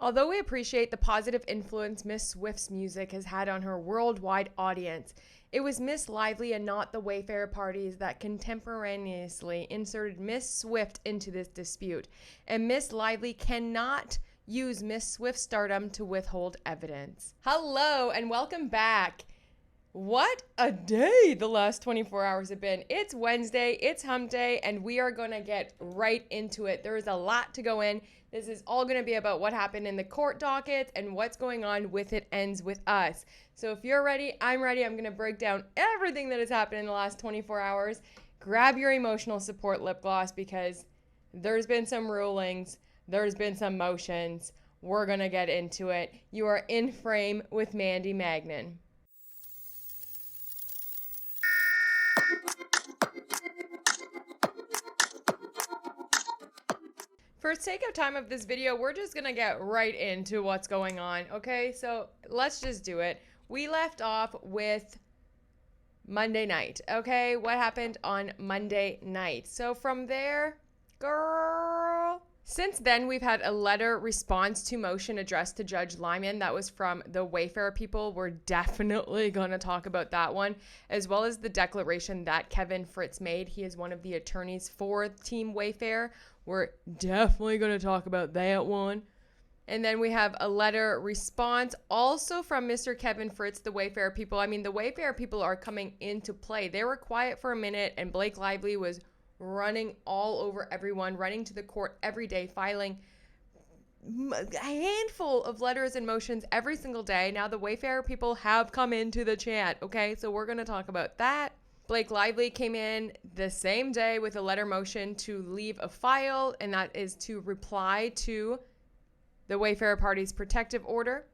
Although we appreciate the positive influence Miss Swift's music has had on her worldwide audience, it was Miss Lively and not the Wayfarer parties that contemporaneously inserted Miss Swift into this dispute, and Miss Lively cannot use Miss Swift's stardom to withhold evidence. Hello and welcome back. What a day the last 24 hours have been. It's Wednesday, it's hump day, and we are going to get right into it. There is a lot to go in. This is all going to be about what happened in the court docket and what's going on with It Ends With Us. So if you're ready, I'm ready. I'm going to break down everything that has happened in the last 24 hours. Grab your emotional support lip gloss because there's been some rulings. There's been some motions. We're going to get into it. You are in frame with Mandy Magnan. For sake of time of this video, we're just going to get right into what's going on, okay? So let's just do it. We left off with Monday night, okay? What happened on Monday night? So from there, girl. Since then, we've had a letter response to motion addressed to Judge Lyman. That was from the Wayfarer people. We're definitely going to talk about that one, as well as the declaration that Kevin Fritz made. He is one of the attorneys for Team Wayfarer. We're definitely going to talk about that one. And then we have a letter response also from Mr. Kevin Fritz, the Wayfarer people. I mean, the Wayfarer people are coming into play. They were quiet for a minute, and Blake Lively was running all over everyone, running to the court every day, filing a handful of letters and motions every single day. Now the Wayfarer people have come into the chat, okay? So we're going to talk about that. Blake Lively came in the same day with a letter motion to leave a file, and that is to reply to the Wayfarer party's protective order.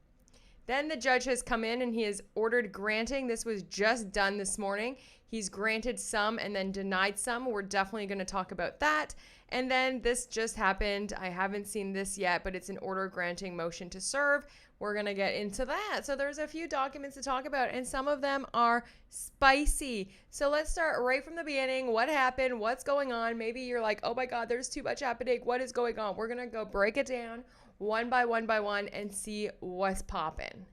Then the judge has come in and he has ordered granting. This was just done this morning. He's granted some and then denied some. We're definitely going to talk about that. And then this just happened. I haven't seen this yet, but it's an order granting motion to serve. We're going to get into that. So there's a few documents to talk about, and some of them are spicy. So let's start right from the beginning. What happened? What's going on? Maybe you're like, oh my God, there's too much happening. What is going on? We're going to go break it down one by one and see what's popping.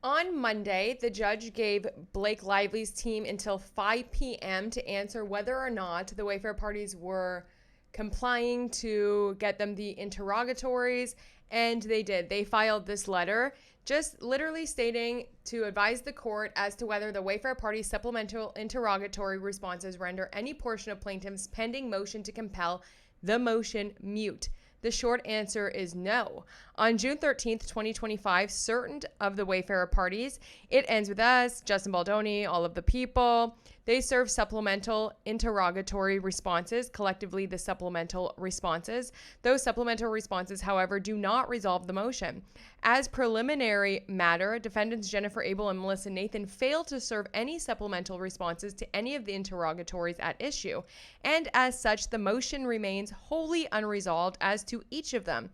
On Monday, the judge gave Blake Lively's team until 5 p.m. to answer whether or not the Wayfarer parties were complying to get them the interrogatories, and they did. They filed this letter just literally stating to advise the court as to whether the Wayfarer party's supplemental interrogatory responses render any portion of plaintiff's pending motion to compel the motion mute. The short answer is no. On June 13th, 2025, certain of the Wayfarer parties, It Ends With Us, Justin Baldoni, All of the People, they serve supplemental interrogatory responses, collectively the supplemental responses. Those supplemental responses, however, do not resolve the motion. As preliminary matter, defendants Jennifer Abel and Melissa Nathan failed to serve any supplemental responses to any of the interrogatories at issue, and as such, the motion remains wholly unresolved as to each of them.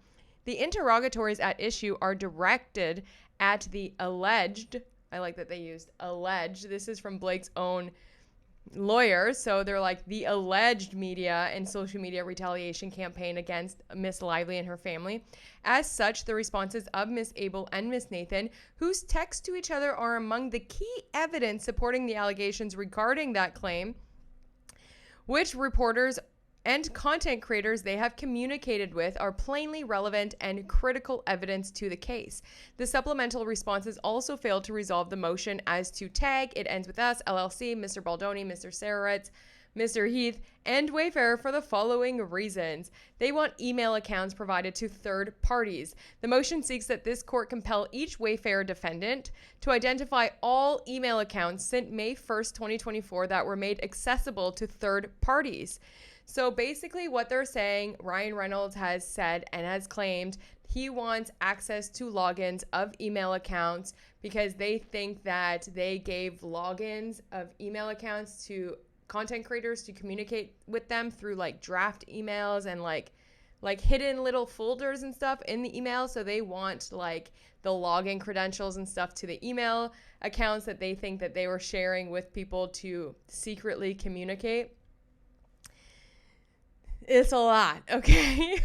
The interrogatories at issue are directed at the alleged, I like that they used alleged, this is from Blake's own lawyers, so they're like the alleged media and social media retaliation campaign against Miss Lively and her family. As such, the responses of Miss Abel and Miss Nathan, whose texts to each other are among the key evidence supporting the allegations regarding that claim, which reporters and content creators they have communicated with, are plainly relevant and critical evidence to the case. The supplemental responses also failed to resolve the motion as to tag It Ends With Us, LLC, Mr. Baldoni, Mr. Saritz, Mr. Heath, and Wayfarer for the following reasons. They want email accounts provided to third parties. The motion seeks that this court compel each Wayfarer defendant to identify all email accounts since May 1st, 2024 that were made accessible to third parties. So basically what they're saying, Ryan Reynolds has said and has claimed he wants access to logins of email accounts because they think that they gave logins of email accounts to content creators to communicate with them through like draft emails and like hidden little folders and stuff in the email. So they want like the login credentials and stuff to the email accounts that they think that they were sharing with people to secretly communicate. It's a lot, okay?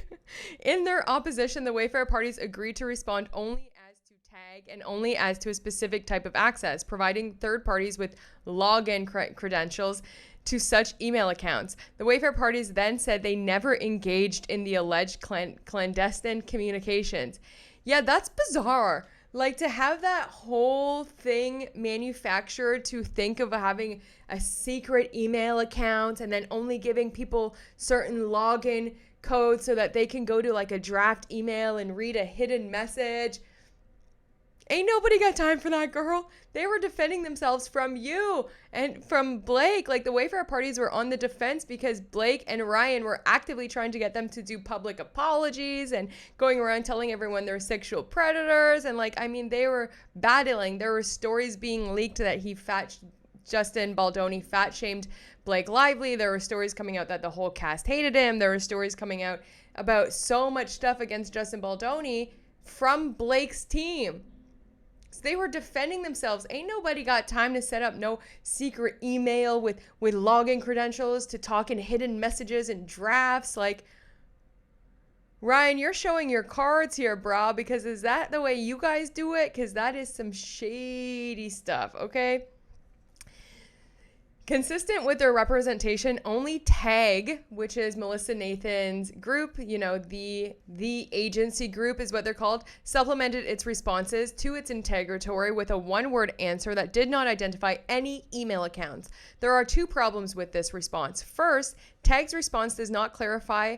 In their opposition, the Wayfarer parties agreed to respond only as to tag and only as to a specific type of access, providing third parties with login credentials to such email accounts. The Wayfarer parties then said they never engaged in the alleged clandestine communications. Yeah, that's bizarre. Like, to have that whole thing manufactured to think of having a secret email account and then only giving people certain login codes so that they can go to like a draft email and read a hidden message. Ain't nobody got time for that, girl. They were defending themselves from you and from Blake. Like, the Wayfarer parties were on the defense because Blake and Ryan were actively trying to get them to do public apologies and going around telling everyone they're sexual predators. And like, I mean, they were battling. There were stories being leaked that Justin Baldoni fat shamed Blake Lively. There were stories coming out that the whole cast hated him. There were stories coming out about so much stuff against Justin Baldoni from Blake's team. So they were defending themselves. Ain't nobody got time to set up no secret email with login credentials to talk in hidden messages and drafts. Like, Ryan, you're showing your cards here, brah, because is that the way you guys do it? Because that is some shady stuff, okay? Consistent with their representation, only TAG, which is Melissa Nathan's group, you know, the agency group is what they're called, supplemented its responses to its interrogatory with a one-word answer that did not identify any email accounts. There are two problems with this response. First, TAG's response does not clarify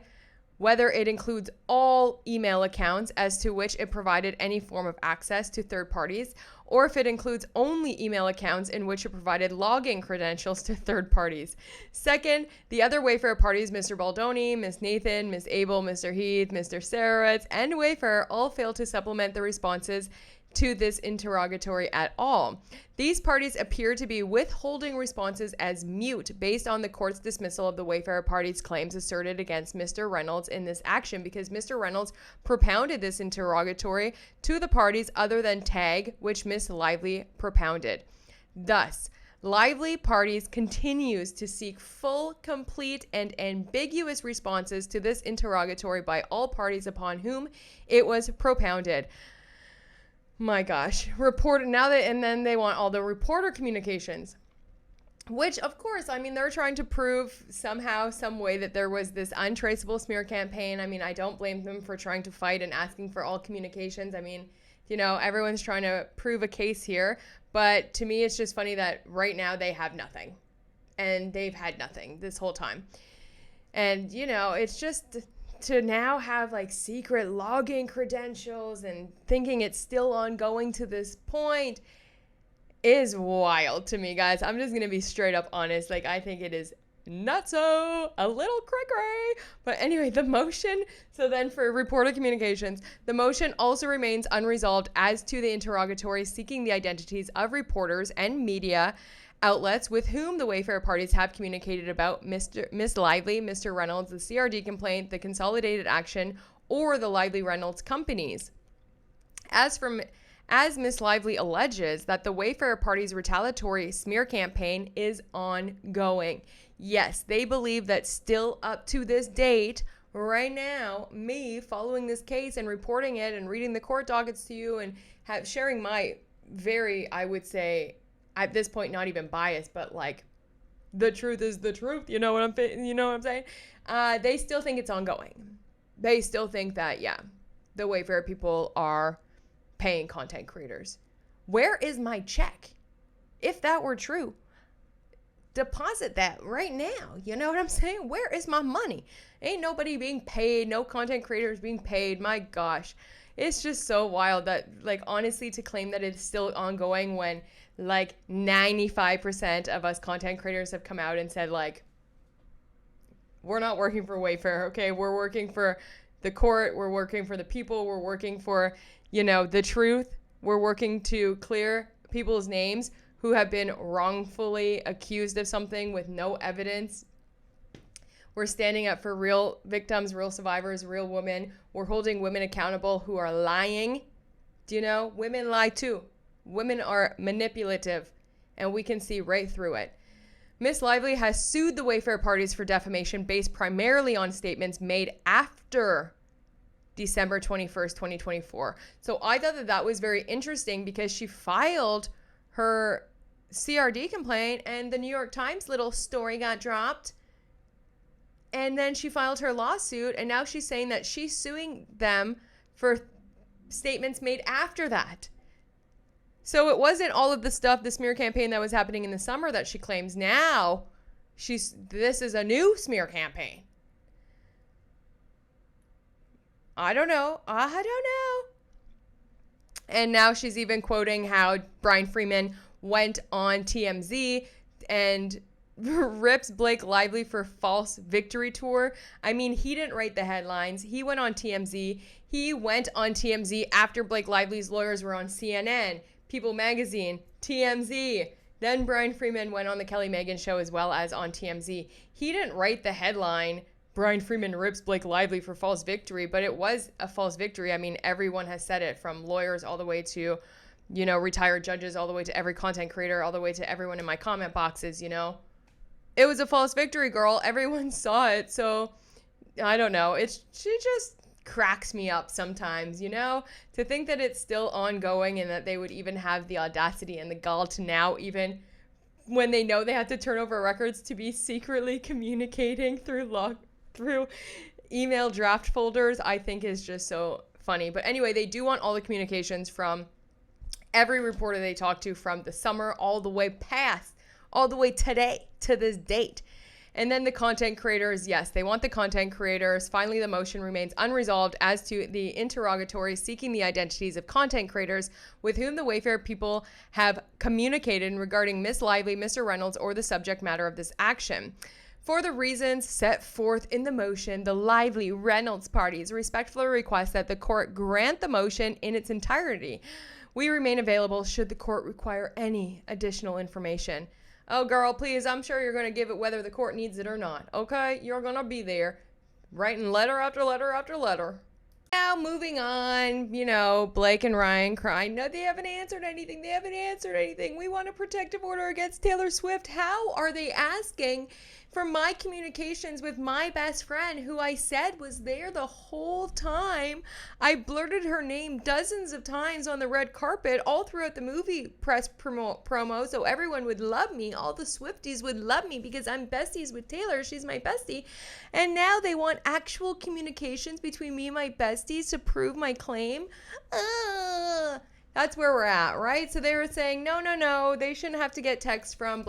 whether it includes all email accounts as to which it provided any form of access to third parties, or if it includes only email accounts in which it provided login credentials to third parties. Second, the other Wayfarer parties, Mr. Baldoni, Ms. Nathan, Ms. Abel, Mr. Heath, Mr. Saritz, and Wayfarer all failed to supplement the responses to this interrogatory at all. These parties appear to be withholding responses as mute based on the court's dismissal of the Wayfarer party's claims asserted against Mr. Reynolds in this action, because Mr. Reynolds propounded this interrogatory to the parties other than TAG, which Ms. Lively propounded. Thus, Lively Parties continues to seek full, complete, and ambiguous responses to this interrogatory by all parties upon whom it was propounded. My gosh, and then they want all the reporter communications, which of course, I mean, they're trying to prove somehow, some way that there was this untraceable smear campaign. I mean, I don't blame them for trying to fight and asking for all communications. I mean, you know, everyone's trying to prove a case here, but to me, it's just funny that right now they have nothing, and they've had nothing this whole time. And, you know, it's just to now have like secret login credentials and thinking it's still ongoing to this point is wild to me, guys. I'm just going to be straight up honest. Like, I think it is nutso, a little cray-cray. But anyway, the motion, so then for reporter communications, the motion also remains unresolved as to the interrogatory seeking the identities of reporters and media outlets with whom the Wayfarer parties have communicated about Miss Lively, Mr. Reynolds, the CRD complaint, the consolidated action, or the Lively Reynolds companies. As Miss Lively alleges that the Wayfarer party's retaliatory smear campaign is ongoing. Yes, they believe that still up to this date, right now, me following this case and reporting it and reading the court dockets to you and sharing my very, I would say, at this point, not even biased, but like, the truth is the truth. You know what I'm saying? They still think it's ongoing. They still think that, yeah, the Wayfarer people are paying content creators. Where is my check? If that were true, deposit that right now. You know what I'm saying? Where is my money? Ain't nobody being paid. No content creators being paid. My gosh. It's just so wild that, like, honestly, to claim that it's still ongoing when like 95% of us content creators have come out and said, like, we're not working for Wayfarer, okay? We're working for the court. We're working for the people. We're working for, you know, the truth. We're working to clear people's names who have been wrongfully accused of something with no evidence. We're standing up for real victims, real survivors, real women. We're holding women accountable who are lying. Do you know? Women lie too. Women are manipulative, and we can see right through it. Miss Lively has sued the Wayfair parties for defamation based primarily on statements made after December 21st, 2024. So I thought that was very interesting because she filed her CRD complaint and the New York Times little story got dropped. And then she filed her lawsuit, and now she's saying that she's suing them for statements made after that. So it wasn't all of the stuff, the smear campaign that was happening in the summer that she claims. Now, this is a new smear campaign. I don't know. And now she's even quoting how Brian Freeman went on TMZ and rips Blake Lively for false victory tour. I mean, he didn't write the headlines. He went on TMZ. He went on TMZ after Blake Lively's lawyers were on CNN, People Magazine, TMZ. Then Brian Freeman went on the Kelly Megan show as well as on TMZ. He didn't write the headline, Brian Freeman rips Blake Lively for false victory, but it was a false victory. I mean, everyone has said it, from lawyers all the way to, retired judges, all the way to every content creator, all the way to everyone in my comment boxes, It was a false victory, girl. Everyone saw it. So, I don't know. She just cracks me up sometimes, to think that it's still ongoing and that they would even have the audacity and the gall to now, even when they know they have to turn over records, to be secretly communicating through email draft folders, I think is just so funny. But anyway, they do want all the communications from every reporter they talk to from the summer all the way today to this date. And then the content creators, yes, they want the content creators. Finally, the motion remains unresolved as to the interrogatory seeking the identities of content creators with whom the Wayfair people have communicated regarding Miss Lively, Mr. Reynolds, or the subject matter of this action. For the reasons set forth in the motion, the Lively Reynolds parties respectfully request that the court grant the motion in its entirety. We remain available should the court require any additional information. Oh, girl, please, I'm sure you're going to give it whether the court needs it or not, okay? You're going to be there writing letter after letter after letter. Now, moving on, Blake and Ryan crying, no, they haven't answered anything. We want a protective order against Taylor Swift. How are they asking for my communications with my best friend, who I said was there the whole time? I blurted her name dozens of times on the red carpet all throughout the movie press promo, so everyone would love me. All the Swifties would love me because I'm besties with Taylor. She's my bestie. And now they want actual communications between me and my besties to prove my claim. That's where we're at, right? So they were saying, no, they shouldn't have to get text from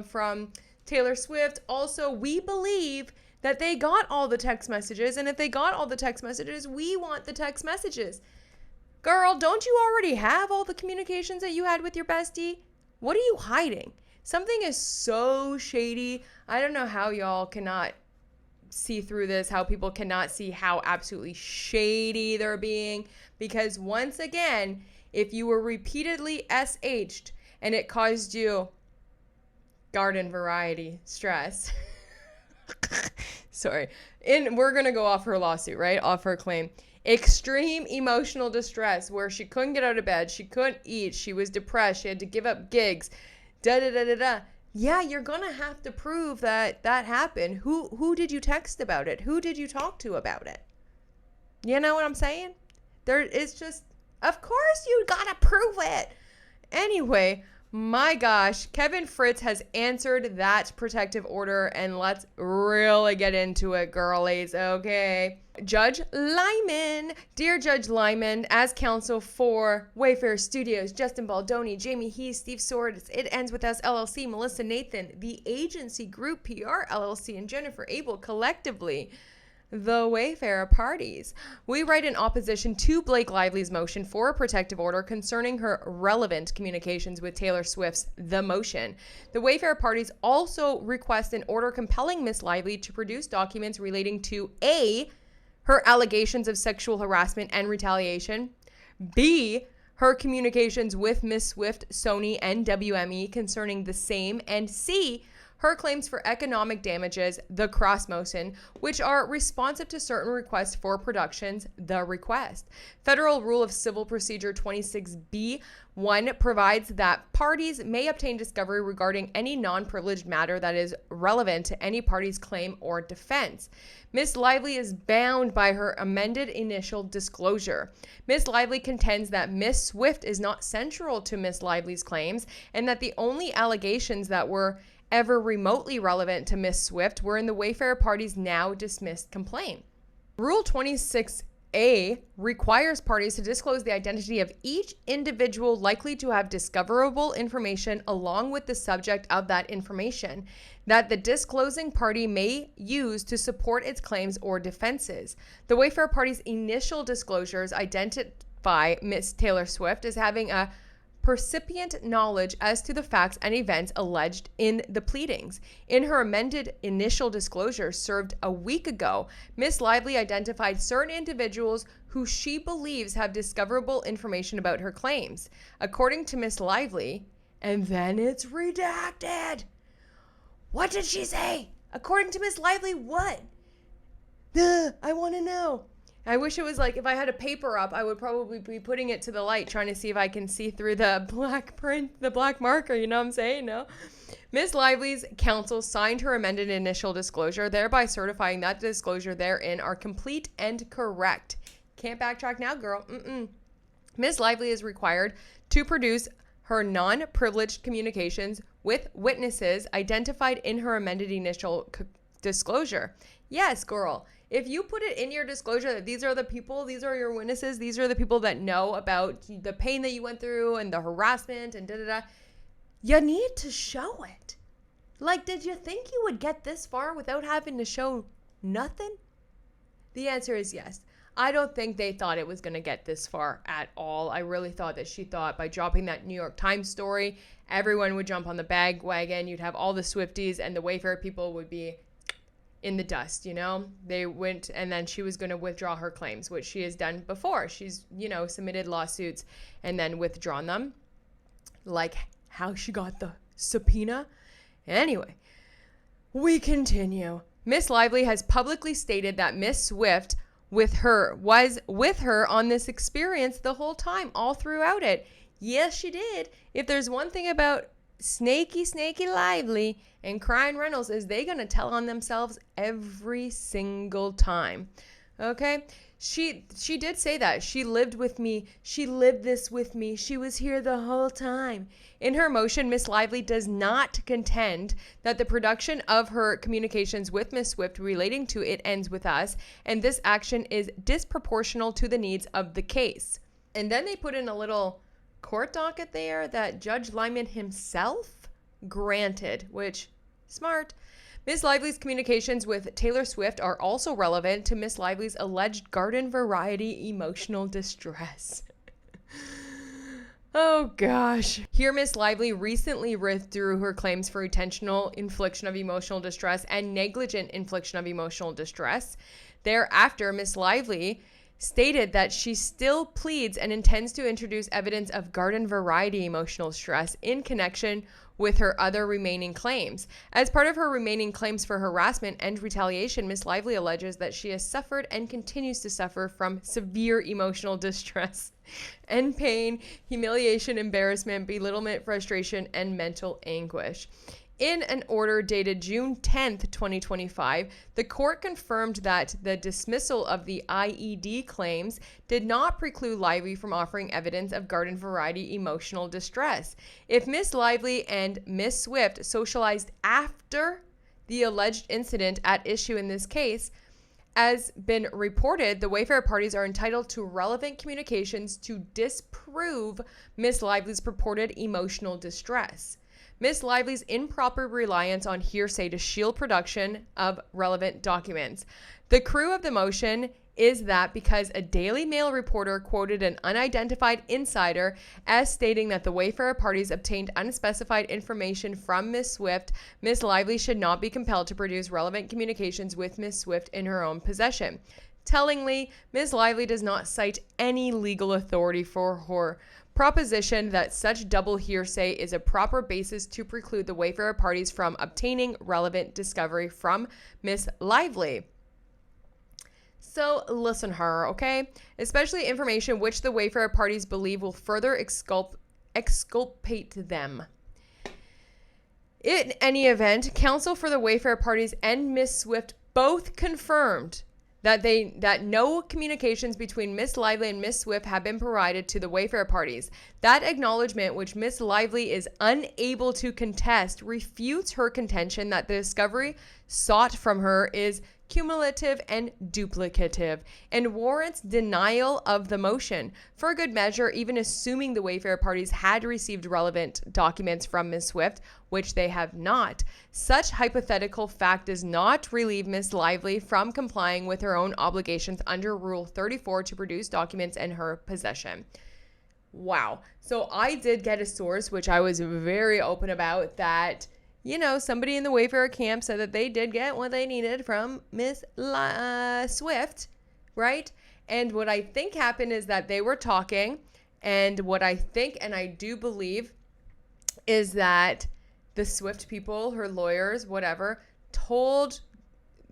from Taylor Swift. Also, we believe that they got all the text messages, and if they got all the text messages, we want the text messages. Girl, don't you already have all the communications that you had with your bestie? What are you hiding? Something is so shady. I don't know how y'all cannot see through this, how people cannot see how absolutely shady they're being, because once again, if you were repeatedly SH'd and it caused you garden variety stress. Sorry. We're going to go off her lawsuit, right? Off her claim. Extreme emotional distress where she couldn't get out of bed. She couldn't eat. She was depressed. She had to give up gigs. Yeah, you're going to have to prove that happened. Who did you text about it? Who did you talk to about it? You know what I'm saying? It's just, of course you got to prove it. Anyway, my gosh, Kevin Fritz has answered that protective order, and let's really get into it, girlies, okay? Judge Lyman. Dear Judge Lyman, as counsel for Wayfair Studios, Justin Baldoni, Jamie Heath, Steve Swords, It Ends With Us LLC, Melissa Nathan, The Agency Group PR LLC, and Jennifer Abel, collectively, the Wayfair parties, we write in opposition to Blake Lively's motion for a protective order concerning her relevant communications with Taylor Swift's The Motion. The Wayfair parties also request an order compelling Miss Lively to produce documents relating to A, her allegations of sexual harassment and retaliation, B, her communications with Miss Swift, Sony, and WME concerning the same, and C, her claims for economic damages, the cross motion, which are responsive to certain requests for productions, the request. Federal Rule of Civil Procedure 26B1 provides that parties may obtain discovery regarding any non-privileged matter that is relevant to any party's claim or defense. Ms. Lively is bound by her amended initial disclosure. Ms. Lively contends that Ms. Swift is not central to Ms. Lively's claims and that the only allegations that were ever remotely relevant to Ms. Swift were in the Wayfarer party's now dismissed complaint. Rule 26A requires parties to disclose the identity of each individual likely to have discoverable information along with the subject of that information that the disclosing party may use to support its claims or defenses. The Wayfarer party's initial disclosures identify Ms. Taylor Swift as having a percipient knowledge as to the facts and events alleged in the pleadings. In her amended initial disclosure served a week ago, Ms. Lively identified certain individuals who she believes have discoverable information about her claims. According to Ms. Lively, and then it's redacted. What did she say? According to Ms. Lively, what? I want to know. I wish it was like, if I had a paper up, I would probably be putting it to the light, trying to see if I can see through the black print, the black marker, you know what I'm saying? No. Ms. Lively's counsel signed her amended initial disclosure, thereby certifying that the disclosure therein are complete and correct. Can't backtrack now, girl. Ms. Lively is required to produce her non-privileged communications with witnesses identified in her amended initial disclosure. Yes, girl. If you put it in your disclosure that these are the people, these are your witnesses, these are the people that know about the pain that you went through and the harassment and da-da-da, you need to show it. Like, did you think you would get this far without having to show nothing? The answer is yes. I don't think they thought it was going to get this far at all. I really thought that she thought by dropping that New York Times story, everyone would jump on the bandwagon. You'd have all the Swifties and the Wayfarer people would be in the dust, you know? They went, and then she was going to withdraw her claims, which she has done before. She's, submitted lawsuits and then withdrawn them, like how she got the subpoena. Anyway, we continue. Miss Lively has publicly stated that Miss Swift was with her on this experience the whole time, all throughout it. Yes, she did. If there's one thing about snaky Lively and crying Reynolds, is they gonna tell on themselves every single time. Okay, she did say that she lived with me, she lived this with me, she was here the whole time. In her motion, Miss Lively does not contend that the production of her communications with Miss Swift relating to It Ends With Us and this action is disproportional to the needs of the case. And then they put in a little court docket there that Judge Lyman himself granted, which, smart. Miss Lively's communications with Taylor Swift are also relevant to Miss Lively's alleged garden variety emotional distress. Oh gosh. Here, Miss Lively recently withdrew her claims for intentional infliction of emotional distress and negligent infliction of emotional distress. Thereafter, Miss Lively stated that she still pleads and intends to introduce evidence of garden variety emotional stress in connection with her other remaining claims. As part of her remaining claims for harassment and retaliation, Miss Lively alleges that she has suffered and continues to suffer from severe emotional distress and pain, humiliation, embarrassment, belittlement, frustration, and mental anguish. In an order dated June 10th, 2025, the court confirmed that the dismissal of the IED claims did not preclude Lively from offering evidence of garden variety emotional distress. If Miss Lively and Miss Swift socialized after the alleged incident at issue in this case, as been reported, the Wayfarer parties are entitled to relevant communications to disprove Miss Lively's purported emotional distress. Miss Lively's improper reliance on hearsay to shield production of relevant documents. The crew of the motion is that because a Daily Mail reporter quoted an unidentified insider as stating that the Wayfarer parties obtained unspecified information from Miss Swift, Miss Lively should not be compelled to produce relevant communications with Miss Swift in her own possession. Tellingly, Miss Lively does not cite any legal authority for her proposition that such double hearsay is a proper basis to preclude the Wayfarer parties from obtaining relevant discovery from Miss Lively. So listen her, okay? Especially information which the Wayfarer parties believe will further exculpate them. In any event, counsel for the Wayfarer parties and Miss Swift both confirmed that no communications between Miss Lively and Miss Swift have been provided to the Wayfarer parties. That acknowledgement, which Miss Lively is unable to contest, refutes her contention that the discovery sought from her is cumulative and duplicative, and warrants denial of the motion. For good measure, even assuming the Wayfarer parties had received relevant documents from Miss Swift, which they have not, such hypothetical fact does not relieve Miss Lively from complying with her own obligations under Rule 34 to produce documents in her possession. Wow. So I did get a source, which I was very open about, that somebody in the Wayfarer camp said that they did get what they needed from Miss Swift, right? And what I think happened is that they were talking, and what I think, and I do believe, is that the Swift people, her lawyers, whatever, told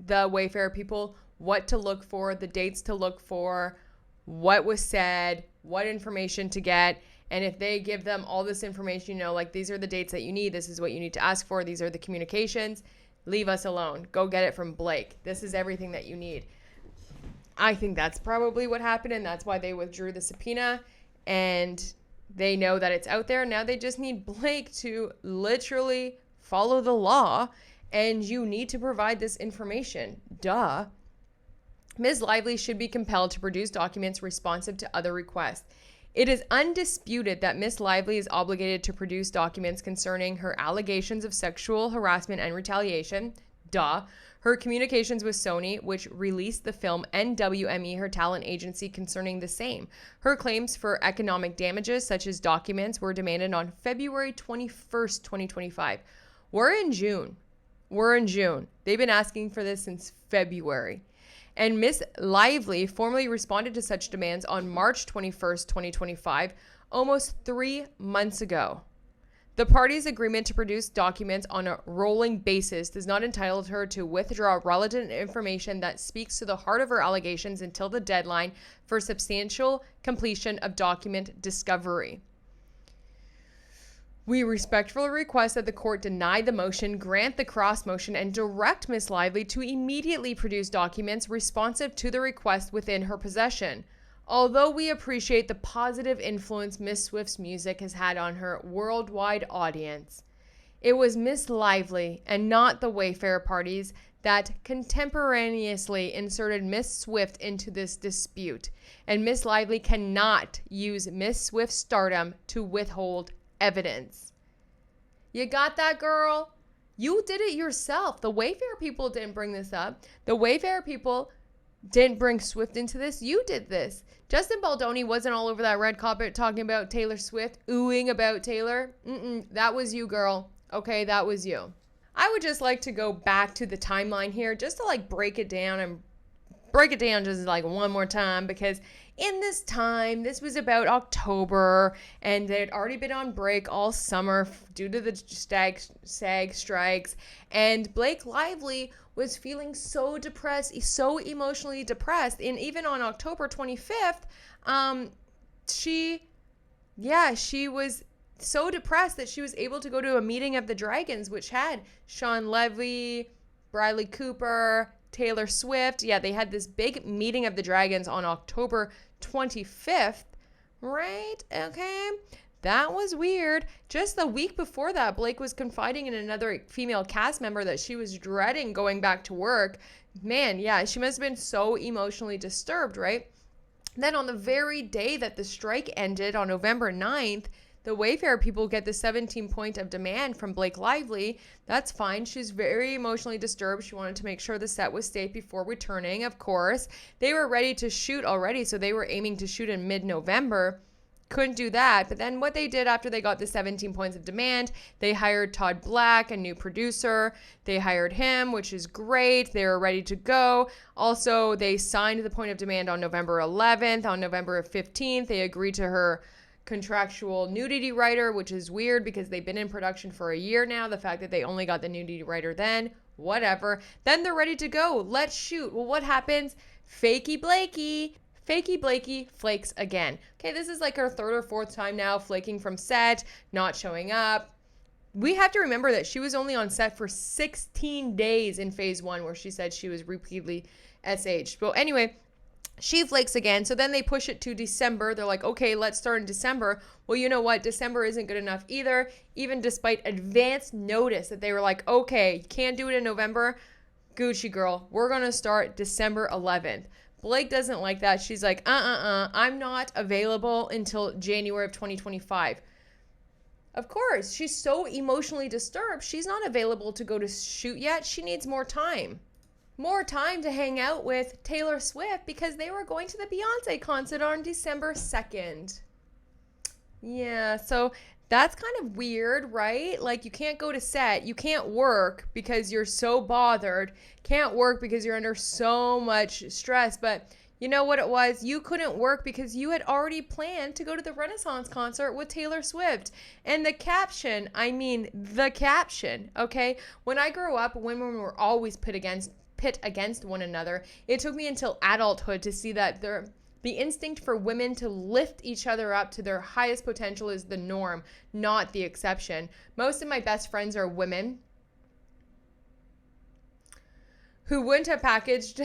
the Wayfarer people what to look for, the dates to look for, what was said, what information to get. And if they give them all this information, like these are the dates that you need, this is what you need to ask for, these are the communications, leave us alone. Go get it from Blake. This is everything that you need. I think that's probably what happened, and that's why they withdrew the subpoena, and they know that it's out there. Now they just need Blake to literally follow the law, and you need to provide this information. Duh. Ms. Lively should be compelled to produce documents responsive to other requests. It is undisputed that Miss Lively is obligated to produce documents concerning her allegations of sexual harassment and retaliation. Duh. Her communications with Sony, which released the film, and WME, her talent agency, concerning the same. Her claims for economic damages, such as documents, were demanded on February 21st, 2025. We're in June. They've been asking for this since February. And Miss Lively formally responded to such demands on March 21st, 2025, almost 3 months ago. The parties' agreement to produce documents on a rolling basis does not entitle her to withdraw relevant information that speaks to the heart of her allegations until the deadline for substantial completion of document discovery. We respectfully request that the court deny the motion, grant the cross motion, and direct Miss Lively to immediately produce documents responsive to the request within her possession. Although we appreciate the positive influence Miss Swift's music has had on her worldwide audience, it was Miss Lively and not the Wayfarer parties that contemporaneously inserted Miss Swift into this dispute, and Miss Lively cannot use Miss Swift's stardom to withhold evidence. You got that, girl? You did it yourself. The Wayfarer people didn't bring this up. The Wayfarer people didn't bring Swift into this. You did this. Justin Baldoni wasn't all over that red carpet talking about Taylor Swift, oohing about Taylor. That was you, girl. Okay, that was you. I would just like to go back to the timeline here just to break it down just one more time, because in this time, this was about October, and they'd already been on break all summer due to the SAG strikes, and Blake Lively was feeling so depressed, so emotionally depressed, and even on October 25th, she was so depressed that she was able to go to a meeting of the Dragons, which had Sean Levy, Bradley Cooper, Taylor Swift. Yeah, they had this big meeting of the Dragons on October 25th, right? Okay. That was weird. Just the week before that, Blake was confiding in another female cast member that she was dreading going back to work. Man, yeah, she must have been so emotionally disturbed, right? Then on the very day that the strike ended on November 9th, the Wayfarer people get the 17 point of demand from Blake Lively. That's fine. She's very emotionally disturbed. She wanted to make sure the set was safe before returning, of course. They were ready to shoot already, so they were aiming to shoot in mid-November. Couldn't do that. But then what they did after they got the 17 points of demand, they hired Todd Black, a new producer. They hired him, which is great. They were ready to go. Also, they signed the point of demand on November 11th. On November 15th, they agreed to her contractual nudity writer, which is weird because they've been in production for a year now. The fact that they only got the nudity writer then, whatever. Then they're ready to go. Let's shoot. Well, what happens? Fakey Blakey flakes again. Okay, this is like her third or fourth time now flaking from set, not showing up. We have to remember that she was only on set for 16 days in phase 1, where she said she was repeatedly SH. Well, anyway, she flakes again. So then they push it to December. They're like, okay, let's start in December. Well, you know what? December isn't good enough either, even despite advance notice that they were like, okay, you can't do it in November. Gucci girl, we're going to start December 11th. Blake doesn't like that. She's like, I'm not available until January of 2025. Of course, she's so emotionally disturbed. She's not available to go to shoot yet. She needs more time. More time to hang out with Taylor Swift because they were going to the Beyonce concert on December 2nd. Yeah, so that's kind of weird, right? Like, you can't go to set. You can't work because you're so bothered. Can't work because you're under so much stress. But you know what it was? You couldn't work because you had already planned to go to the Renaissance concert with Taylor Swift. And the caption, okay? When I grew up, women were always pit against one another. It took me until adulthood to see that the instinct for women to lift each other up to their highest potential is the norm, not the exception. Most of my best friends are women who wouldn't have packaged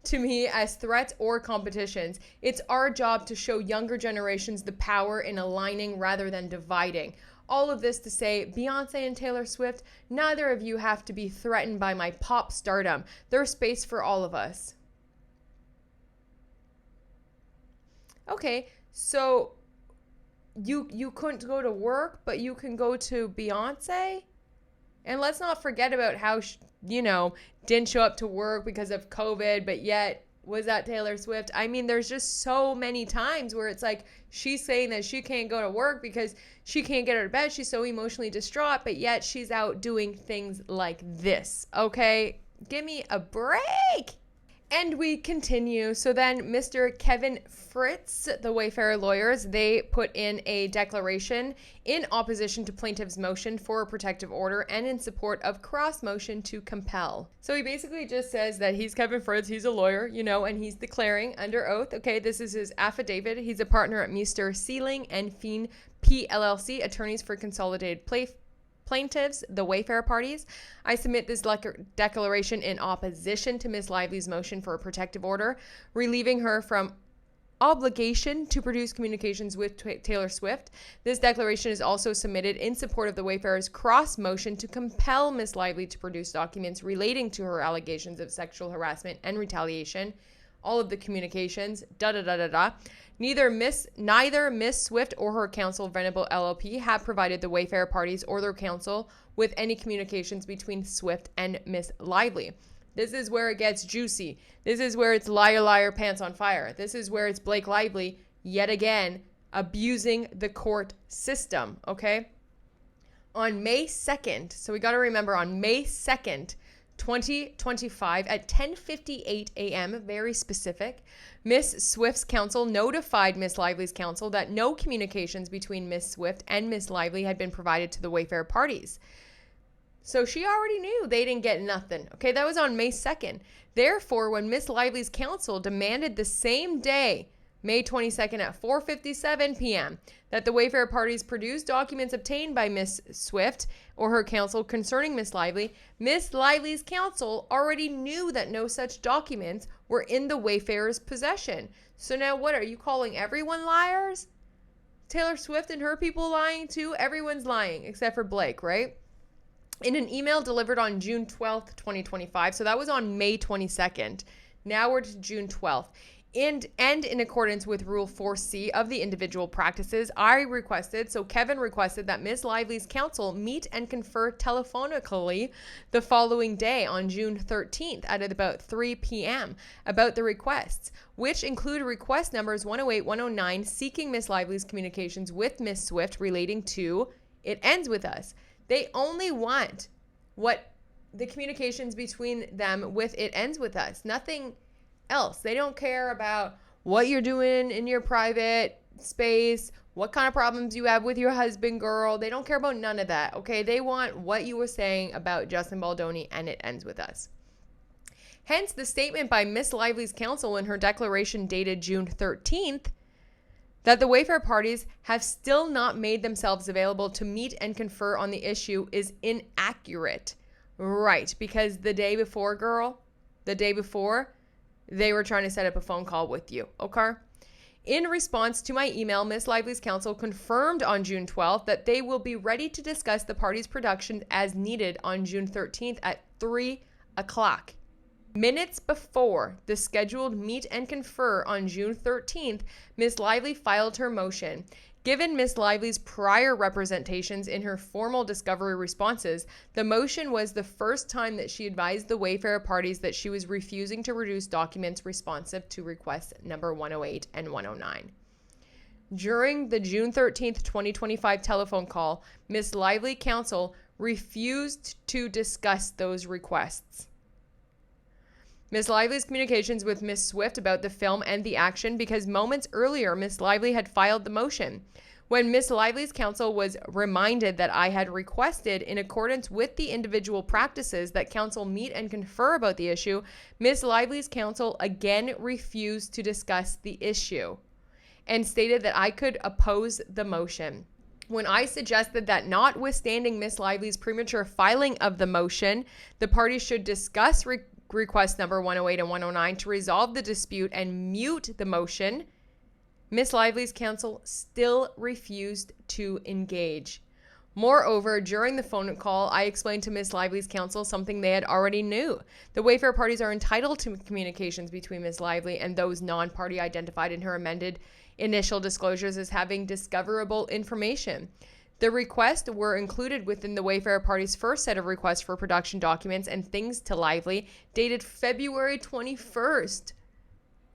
to me as threats or competitions. It's our job to show younger generations the power in aligning rather than dividing. All of this to say, Beyonce and Taylor Swift, neither of you have to be threatened by my pop stardom. There's space for all of us. Okay, so you couldn't go to work, but you can go to Beyonce? And let's not forget about how, didn't show up to work because of COVID, but yet was at Taylor Swift. I mean, there's just so many times where it's like she's saying that she can't go to work because she can't get out of bed. She's so emotionally distraught, but yet she's out doing things like this. Okay, give me a break. And we continue. So then Mr. Kevin Fritz, the Wayfarer lawyers, they put in a declaration in opposition to plaintiff's motion for a protective order and in support of cross motion to compel. So he basically just says that he's Kevin Fritz, he's a lawyer, and he's declaring under oath. Okay, this is his affidavit. He's a partner at Mr. Sealing and Fien PLLC, attorneys for consolidated plaintiffs, the Wayfarer parties. I submit this declaration in opposition to Ms. Lively's motion for a protective order, relieving her from obligation to produce communications with Taylor Swift. This declaration is also submitted in support of the Wayfarer's cross motion to compel Ms. Lively to produce documents relating to her allegations of sexual harassment and retaliation. All of the communications, Neither Miss Swift or her counsel, Venable LLP, have provided the Wayfarer parties or their counsel with any communications between Swift and Miss Lively. This is where it gets juicy. This is where it's liar, liar, pants on fire. This is where it's Blake Lively, yet again, abusing the court system, okay? On May 2nd, so we got to remember, on May 2nd, 2025 at 10:58 a.m., very specific, Miss Swift's counsel notified Miss Lively's counsel that no communications between Miss Swift and Miss Lively had been provided to the Wayfarer parties. So she already knew they didn't get nothing. Okay, that was on May 2nd. Therefore, when Miss Lively's counsel demanded the same day, May 22nd at 4:57 p.m., that the Wayfarer parties produce documents obtained by Miss Swift or her counsel concerning Miss Lively's counsel already knew that no such documents were in the Wayfarer's possession. So now what, are you calling everyone liars? Taylor Swift and her people lying too? Everyone's lying except for Blake, right? In an email delivered on June 12th, 2025, so that was on May 22nd. Now we're to June 12th. And in accordance with Rule 4C of the individual practices, Kevin requested that Ms. Lively's counsel meet and confer telephonically the following day on June 13th at about 3 p.m. about the requests, which include request numbers 108, 109, seeking Ms. Lively's communications with Ms. Swift relating to "It Ends With Us." They only want what the communications between them with "It Ends With Us." Nothing else. They don't care about what you're doing in your private space, what kind of problems you have with your husband, girl. They don't care about none of that, okay? They want what you were saying about Justin Baldoni, and it ends with us. Hence, the statement by Miss Lively's counsel in her declaration dated June 13th that the Wayfair parties have still not made themselves available to meet and confer on the issue is inaccurate. Right, because the day before, girl, the day before, they were trying to set up a phone call with you, okay? In response to my email, Miss Lively's counsel confirmed on June 12th that they will be ready to discuss the parties' production as needed on June 13th at 3 o'clock. Minutes before the scheduled meet and confer on June 13th, Miss Lively filed her motion. Given Miss Lively's prior representations in her formal discovery responses, the motion was the first time that she advised the Wayfair parties that she was refusing to produce documents responsive to requests number 108 and 109. During the June 13th, 2025 telephone call, Miss Lively counsel refused to discuss those requests. Miss Lively's communications with Miss Swift about the film and the action because moments earlier Miss Lively had filed the motion. When Miss Lively's counsel was reminded that I had requested, in accordance with the individual practices, that counsel meet and confer about the issue, Miss Lively's counsel again refused to discuss the issue and stated that I could oppose the motion. When I suggested that notwithstanding Miss Lively's premature filing of the motion, the parties should discuss request number 108 and 109 to resolve the dispute and mute the motion, Miss Lively's counsel still refused to engage. Moreover, during the phone call, I explained to Miss Lively's counsel something they had already knew. The Wayfair parties are entitled to communications between Miss Lively and those non-party identified in her amended initial disclosures as having discoverable information. The requests were included within the Wayfair party's first set of requests for production documents and things to Lively, dated February 21st.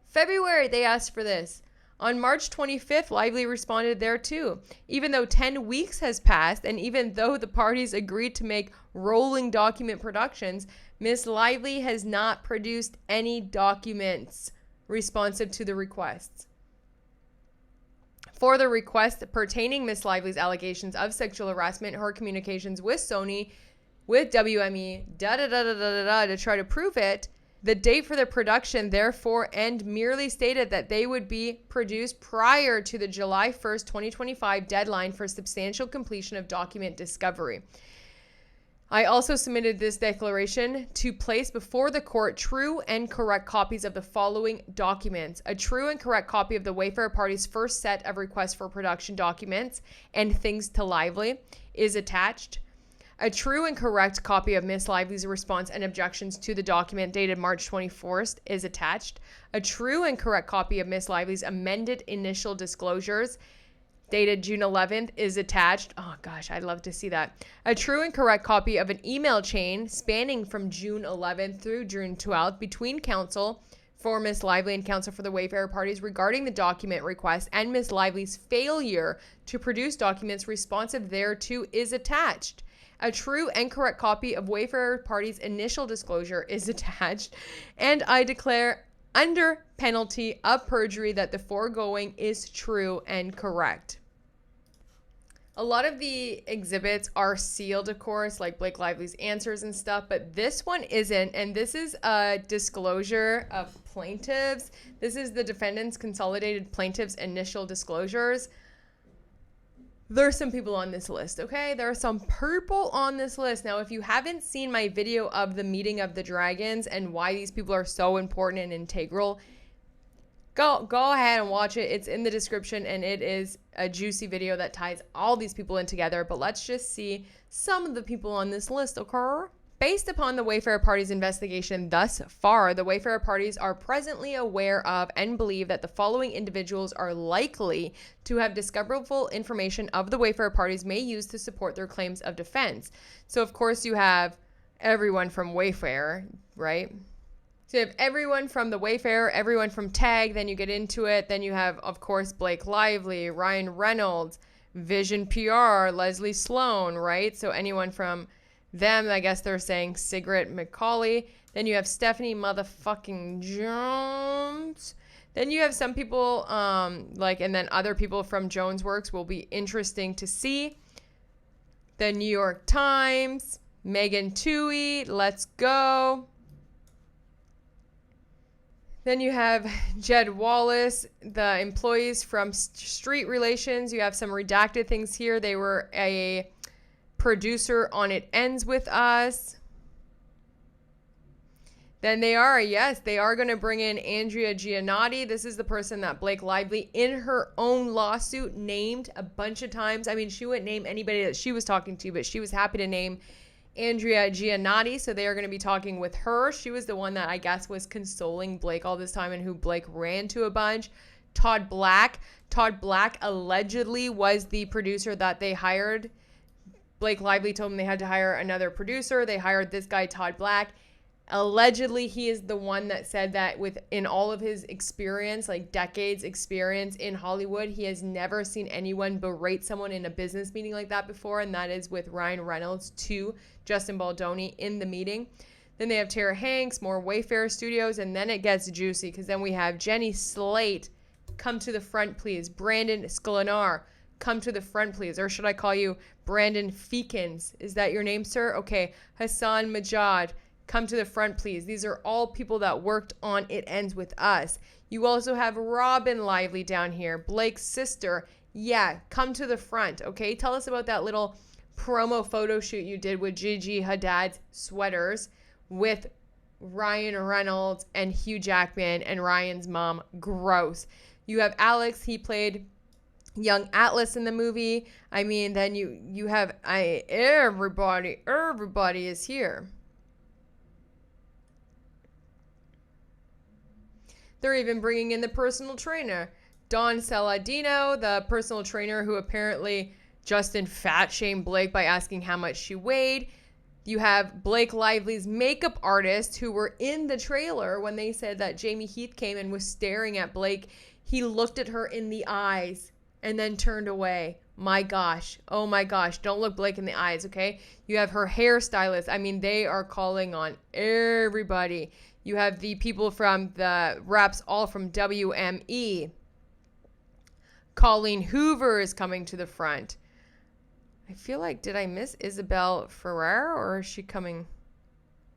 February, they asked for this. On March 25th, Lively responded there too. Even though 10 weeks has passed, and even though the parties agreed to make rolling document productions, Miss Lively has not produced any documents responsive to the requests. For the request pertaining Miss Lively's allegations of sexual harassment, her communications with Sony, with WME, to try to prove it, the date for the production, therefore, and merely stated that they would be produced prior to the July 1st, 2025 deadline for substantial completion of document discovery. I also submitted this declaration to place before the court true and correct copies of the following documents. A true and correct copy of the Wayfair party's first set of requests for production documents and things to Lively is attached. A true and correct copy of Miss Lively's response and objections to the document dated March 24th is attached. A true and correct copy of Miss Lively's amended initial disclosures dated June 11th is attached. Oh gosh, I'd love to see that. A true and correct copy of an email chain spanning from June 11th through June 12th between counsel for Miss Lively and counsel for the Wayfair parties regarding the document request and Miss Lively's failure to produce documents responsive thereto is attached. A true and correct copy of Wayfair party's initial disclosure is attached, and I declare under penalty of perjury that the foregoing is true and correct. A lot of the exhibits are sealed, of course, like Blake Lively's answers and stuff, but this one isn't, and this is a disclosure of plaintiffs. This is the defendant's consolidated plaintiffs' initial disclosures. There's some people on this list, okay? There are some people on this list. Now, if you haven't seen my video of the meeting of the dragons and why these people are so important and integral, go ahead and watch it. It's in the description, and it is a juicy video that ties all these people in together. But let's just see some of the people on this list, okay? Based upon the Wayfair party's investigation thus far, the Wayfair parties are presently aware of and believe that the following individuals are likely to have discoverable information of the Wayfair parties may use to support their claims of defense. So, of course, you have everyone from Wayfair, right? So you have everyone from the Wayfair, everyone from Tag, then you get into it. Then you have, of course, Blake Lively, Ryan Reynolds, Vision PR, Leslie Sloan, right? So anyone from them, I guess they're saying Sigrid McCauley. Then you have Stephanie motherfucking Jones. Then you have some people, and then other people from Jones Works will be interesting to see. The New York Times, Megan Twohey, let's go. Then you have Jed Wallace, the employees from Street Relations. You have some redacted things here. They were a producer on It Ends With Us. Then they are going to bring in Andrea Giannotti. This is the person that Blake Lively, in her own lawsuit, named a bunch of times. I mean, she wouldn't name anybody that she was talking to, but she was happy to name Andrea Giannotti. So they are going to be talking with her. She was the one that I guess was consoling Blake all this time and who Blake ran to a bunch. Todd Black allegedly was the producer that they hired. Blake Lively told them they had to hire another producer. They hired this guy, Todd Black. Allegedly, he is the one that said that in all of his experience, like decades experience in Hollywood, he has never seen anyone berate someone in a business meeting like that before, and that is with Ryan Reynolds to Justin Baldoni in the meeting. Then they have Tara Hanks, more Wayfair Studios, and then it gets juicy because then we have Jenny Slate, come to the front, please. Brandon Sklenar, come to the front, please. Or should I call you Brandon Feekins? Is that your name, sir? Okay. Hassan Majad, come to the front, please. These are all people that worked on It Ends With Us. You also have Robin Lively down here, Blake's sister. Yeah, come to the front, okay? Tell us about that little promo photo shoot you did with Gigi Haddad's sweaters with Ryan Reynolds and Hugh Jackman and Ryan's mom. Gross. You have Alex. He played young Atlas in the movie. I mean, then you have everybody is here. They're even bringing in the personal trainer, Don Saladino, the personal trainer who apparently Justin fat shamed Blake by asking how much she weighed. You have Blake Lively's makeup artist who were in the trailer when they said that Jamie Heath came and was staring at Blake. He looked at her in the eyes and then turned away. My gosh. Oh my gosh. Don't look Blake in the eyes, okay? You have her hairstylist. I mean, they are calling on everybody. You have the people from the reps, all from WME. Colleen Hoover is coming to the front. I feel like, did I miss Isabel Ferrer, or is she coming?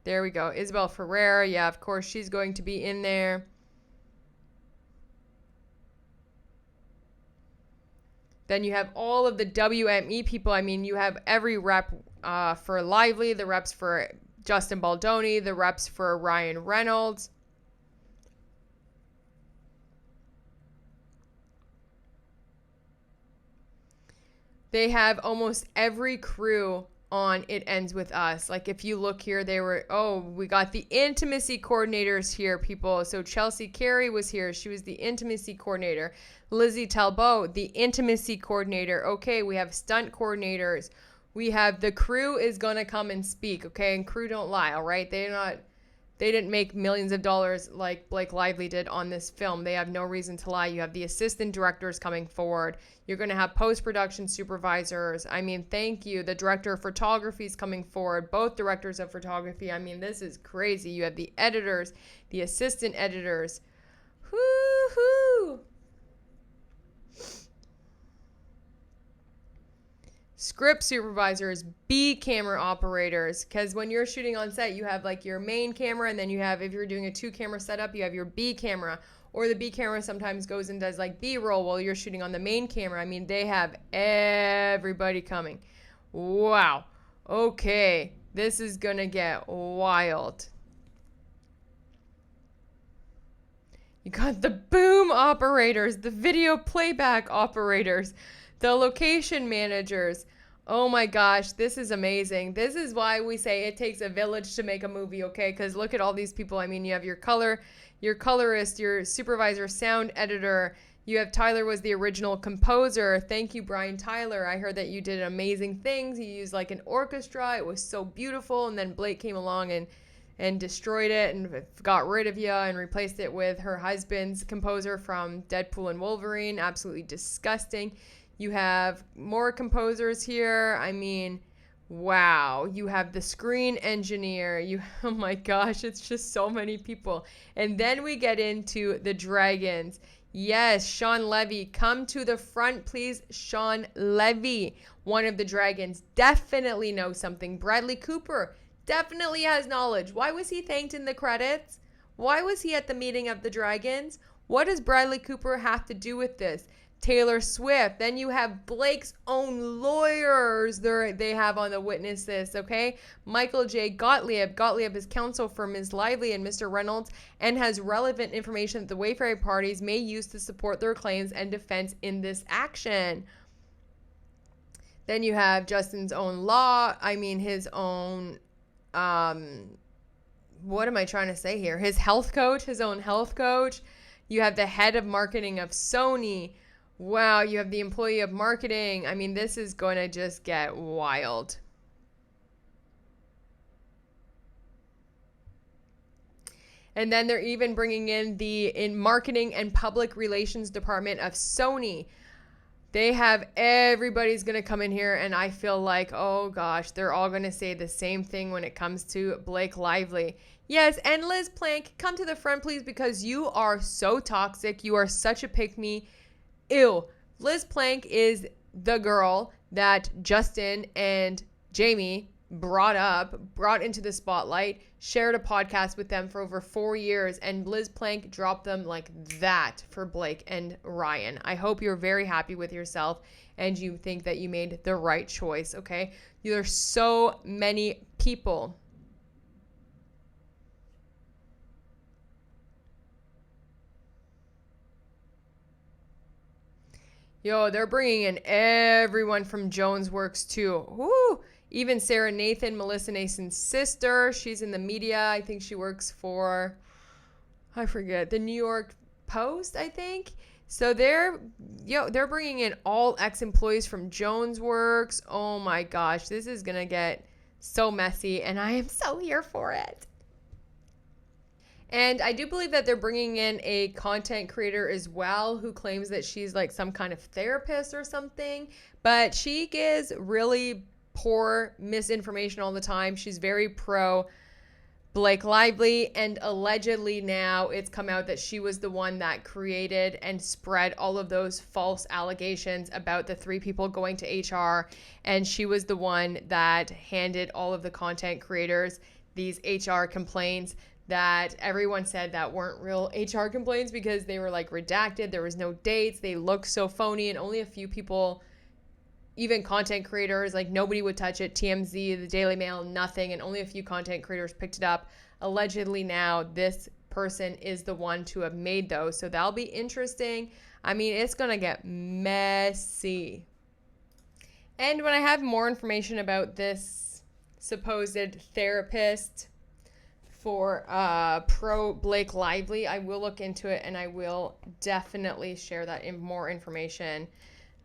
There we go. Isabel Ferrer. Yeah, of course, she's going to be in there. Then you have all of the WME people. I mean, you have every rep for Lively, the reps for Justin Baldoni, the reps for Ryan Reynolds. They have almost every crew on It Ends With Us. Like if you look here, we got the intimacy coordinators here, people. So Chelsea Carey was here. She was the intimacy coordinator. Lizzie Talbot, the intimacy coordinator. Okay, we have stunt coordinators. We have the crew is going to come and speak, okay? And crew don't lie, all right? They didn't make millions of dollars like Blake Lively did on this film. They have no reason to lie. You have the assistant directors coming forward. You're going to have post-production supervisors. I mean, thank you. The director of photography is coming forward. Both directors of photography. I mean, this is crazy. You have the editors, the assistant editors. Woo-hoo! Script supervisors, B camera operators, because when you're shooting on set, you have like your main camera, and then you have, if you're doing a 2-camera setup, you have your B camera, or the B camera sometimes goes and does like B-roll while you're shooting on the main camera. I mean, they have everybody coming. Wow. Okay, this is gonna get wild. You got the boom operators, the video playback operators, the location managers. Oh my gosh, this is amazing. This is why we say it takes a village to make a movie, okay? Because look at all these people. I mean, you have your colorist, your supervisor, sound editor. You have Tyler was the original composer. Thank you, Brian Tyler. I heard that you did amazing things. You used like an orchestra. It was so beautiful. And then Blake came along and destroyed it and got rid of you and replaced it with her husband's composer from Deadpool and Wolverine. Absolutely disgusting. You have more composers here. I mean, Wow, you have the screen engineer. Oh my gosh, it's just so many people. And then we get into the dragons. Yes, Sean Levy, come to the front, please. Sean Levy, one of the dragons, definitely knows something. Bradley Cooper definitely has knowledge. Why was he thanked in the credits? Why was he at the meeting of the dragons? What does Bradley Cooper have to do with this? Taylor Swift. Then you have Blake's own lawyers they have on the witness list, okay? Michael J. Gottlieb. Gottlieb is counsel for Ms. Lively and Mr. Reynolds and has relevant information that the Wayfarer parties may use to support their claims and defense in this action. Then you have Justin's own his own, what am I trying to say here? His own health coach. You have the head of marketing of Sony. Wow, you have the employee of marketing. I mean, this is going to just get wild. And then they're even bringing in marketing and public relations department of Sony. They have everybody's going to come in here, and I feel like, oh gosh, they're all going to say the same thing when it comes to Blake Lively. Yes, and Liz Plank, come to the front, please, because you are so toxic. You are such a pick-me. Ew. Liz Plank is the girl that Justin and Jamie brought into the spotlight, shared a podcast with them for over 4 years, and Liz Plank dropped them like that for Blake and Ryan. I hope you're very happy with yourself and you think that you made the right choice, okay? There's so many people. Yo, they're bringing in everyone from Jones Works too. Woo! Even Sarah Nathan, Melissa Nathan's sister. She's in the media. I think she works for, I forget, the New York Post, I think. So they're bringing in all ex-employees from Jones Works. Oh my gosh, this is going to get so messy, and I am so here for it. And I do believe that they're bringing in a content creator as well who claims that she's like some kind of therapist or something. But she gives really poor misinformation all the time. She's very pro Blake Lively, and allegedly now it's come out that she was the one that created and spread all of those false allegations about the 3 people going to HR. And she was the one that handed all of the content creators these HR complaints that everyone said that weren't real HR complaints because they were like redacted. There was no dates. They looked so phony, and only a few people, even content creators, like nobody would touch it. TMZ, the Daily Mail, nothing. And only a few content creators picked it up. Allegedly now this person is the one to have made those. So that'll be interesting. I mean, it's going to get messy. And when I have more information about this supposed therapist for pro Blake Lively, I will look into it, and I will definitely share that in more information.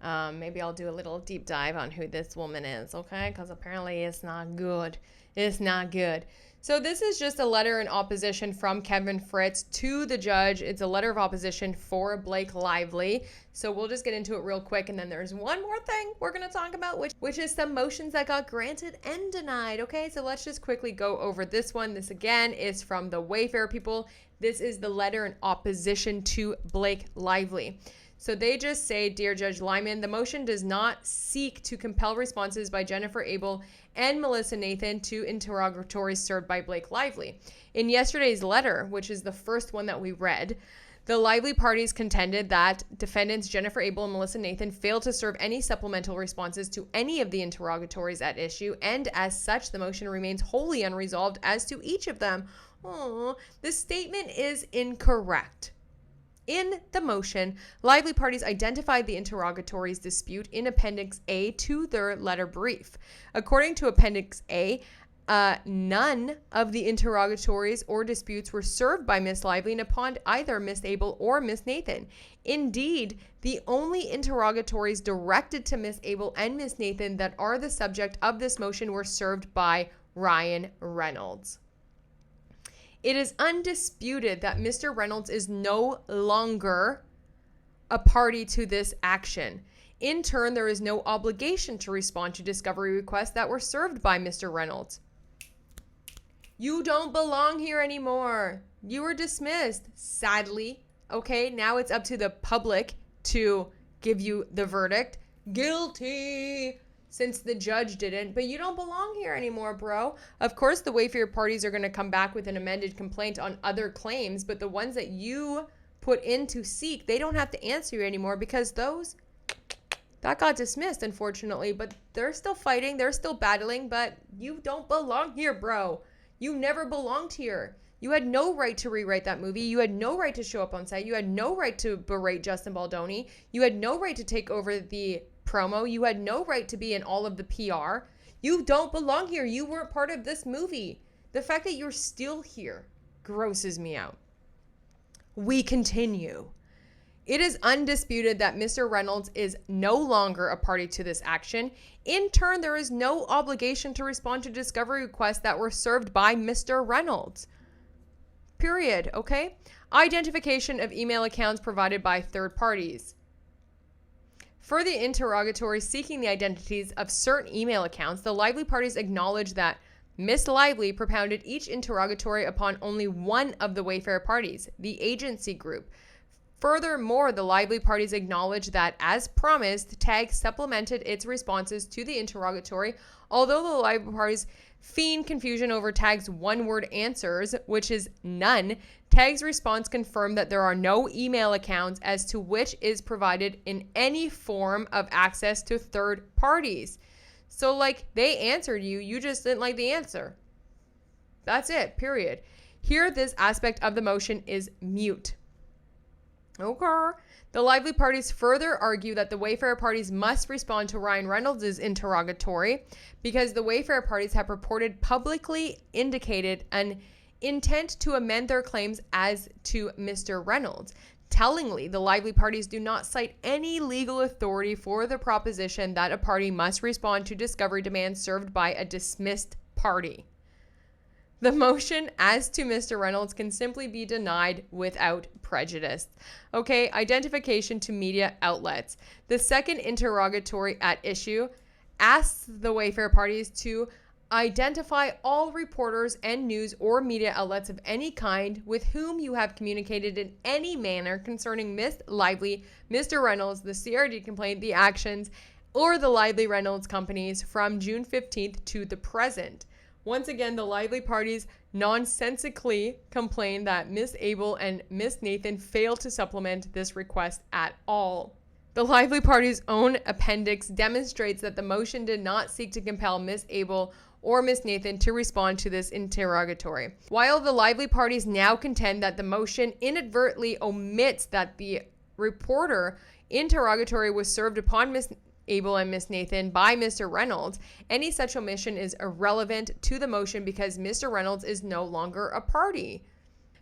Maybe I'll do a little deep dive on who this woman is, okay? Because apparently it's not good. It's not good. So this is just a letter in opposition from Kevin Fritz to the judge. It's a letter of opposition for Blake Lively. So we'll just get into it real quick. And then there's one more thing we're going to talk about, which is some motions that got granted and denied. Okay, so let's just quickly go over this one. This again is from the Wayfarer people. This is the letter in opposition to Blake Lively. So they just say, Dear Judge Lyman, the motion does not seek to compel responses by Jennifer Abel and Melissa Nathan to interrogatories served by Blake Lively. In yesterday's letter, which is the first one that we read, the Lively parties contended that defendants Jennifer Abel and Melissa Nathan failed to serve any supplemental responses to any of the interrogatories at issue, and as such, the motion remains wholly unresolved as to each of them. Oh, the statement is incorrect. In the motion, Lively parties identified the interrogatories dispute in Appendix A to their letter brief. According to Appendix A, none of the interrogatories or disputes were served by Miss Lively and upon either Miss Abel or Miss Nathan. Indeed, the only interrogatories directed to Miss Abel and Miss Nathan that are the subject of this motion were served by Ryan Reynolds. It is undisputed that Mr. Reynolds is no longer a party to this action. In turn, there is no obligation to respond to discovery requests that were served by Mr. Reynolds. You don't belong here anymore. You were dismissed, sadly. Okay, now it's up to the public to give you the verdict. Guilty, since the judge didn't, but you don't belong here anymore, bro. Of course, the Wayfarer parties are going to come back with an amended complaint on other claims, but the ones that you put in to seek, they don't have to answer you anymore because that got dismissed, unfortunately, but they're still fighting, they're still battling, but you don't belong here, bro. You never belonged here. You had no right to rewrite that movie. You had no right to show up on set. You had no right to berate Justin Baldoni. You had no right to take over the promo. You had no right to be in all of the PR. You don't belong here. You weren't part of this movie. The fact that you're still here grosses me out. We continue. It is undisputed that Mr. Reynolds is no longer a party to this action. In turn, there is no obligation to respond to discovery requests that were served by Mr. Reynolds. Period, okay? Identification of email accounts provided by third parties. For the interrogatory seeking the identities of certain email accounts, the Lively parties acknowledge that Miss Lively propounded each interrogatory upon only one of the Wayfarer parties, the agency group. Furthermore, the Lively parties acknowledge that, as promised, TAG supplemented its responses to the interrogatory, although the Lively parties feigned confusion over TAG's one-word answers, which is none. TAG's response confirmed that there are no email accounts as to which is provided in any form of access to third parties. So, they answered you, you just didn't like the answer. That's it, period. Here, this aspect of the motion is mute. Okay. The Lively parties further argue that the Wayfarer parties must respond to Ryan Reynolds' interrogatory because the Wayfarer parties have publicly indicated an intent to amend their claims as to Mr. Reynolds. Tellingly, the Lively parties do not cite any legal authority for the proposition that a party must respond to discovery demands served by a dismissed party. The motion as to Mr. Reynolds can simply be denied without prejudice. Okay, identification to media outlets. The second interrogatory at issue asks the Wayfarer parties to identify all reporters and news or media outlets of any kind with whom you have communicated in any manner concerning Miss Lively, Mr. Reynolds, the CRD complaint, the actions, or the Lively Reynolds companies from June 15th to the present. Once again, the Lively parties nonsensically complain that Miss Abel and Miss Nathan failed to supplement this request at all. The Lively party's own appendix demonstrates that the motion did not seek to compel Miss Abel or Miss Nathan to respond to this interrogatory. While the Lively parties now contend that the motion inadvertently omits that the reporter interrogatory was served upon Miss Abel and Miss Nathan by Mr. Reynolds, any such omission is irrelevant to the motion because Mr. Reynolds is no longer a party.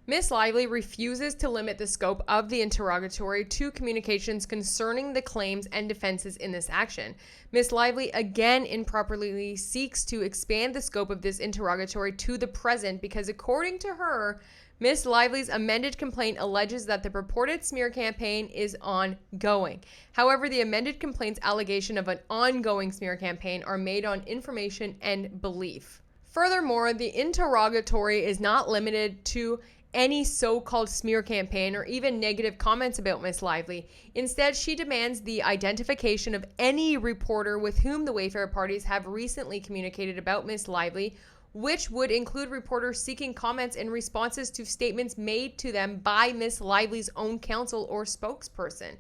Miss Lively refuses to limit the scope of the interrogatory to communications concerning the claims and defenses in this action. Miss Lively again improperly seeks to expand the scope of this interrogatory to the present because, according to her, Miss Lively's amended complaint alleges that the purported smear campaign is ongoing. However, the amended complaint's allegation of an ongoing smear campaign are made on information and belief. Furthermore, the interrogatory is not limited to any so-called smear campaign or even negative comments about Miss Lively. Instead, she demands the identification of any reporter with whom the Wayfarer parties have recently communicated about Miss Lively, which would include reporters seeking comments and responses to statements made to them by Miss Lively's own counsel or spokesperson.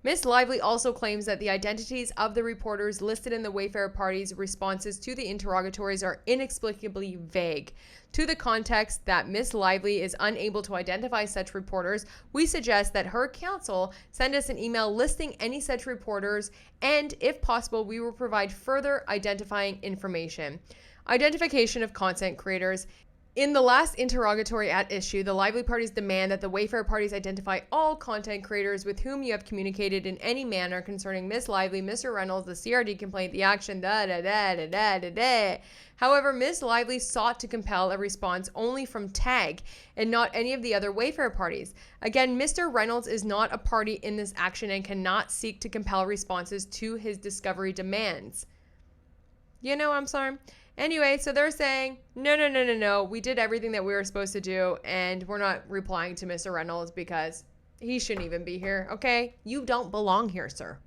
Miss Lively also claims that the identities of the reporters listed in the Wayfarer party's responses to the interrogatories are inexplicably vague. To the context that Miss Lively is unable to identify such reporters, we suggest that her counsel send us an email listing any such reporters, and if possible, we will provide further identifying information. Identification of content creators. In the last interrogatory at issue, the Lively parties demand that the Wayfarer parties identify all content creators with whom you have communicated in any manner concerning Miss Lively, Mr. Reynolds, the CRD complaint, the action, da. However, Miss Lively sought to compel a response only from TAG and not any of the other Wayfarer parties. Again, Mr. Reynolds is not a party in this action and cannot seek to compel responses to his discovery demands. You know what I'm saying? Anyway, so they're saying, no. We did everything that we were supposed to do, and we're not replying to Mr. Reynolds because he shouldn't even be here, okay? You don't belong here, sir.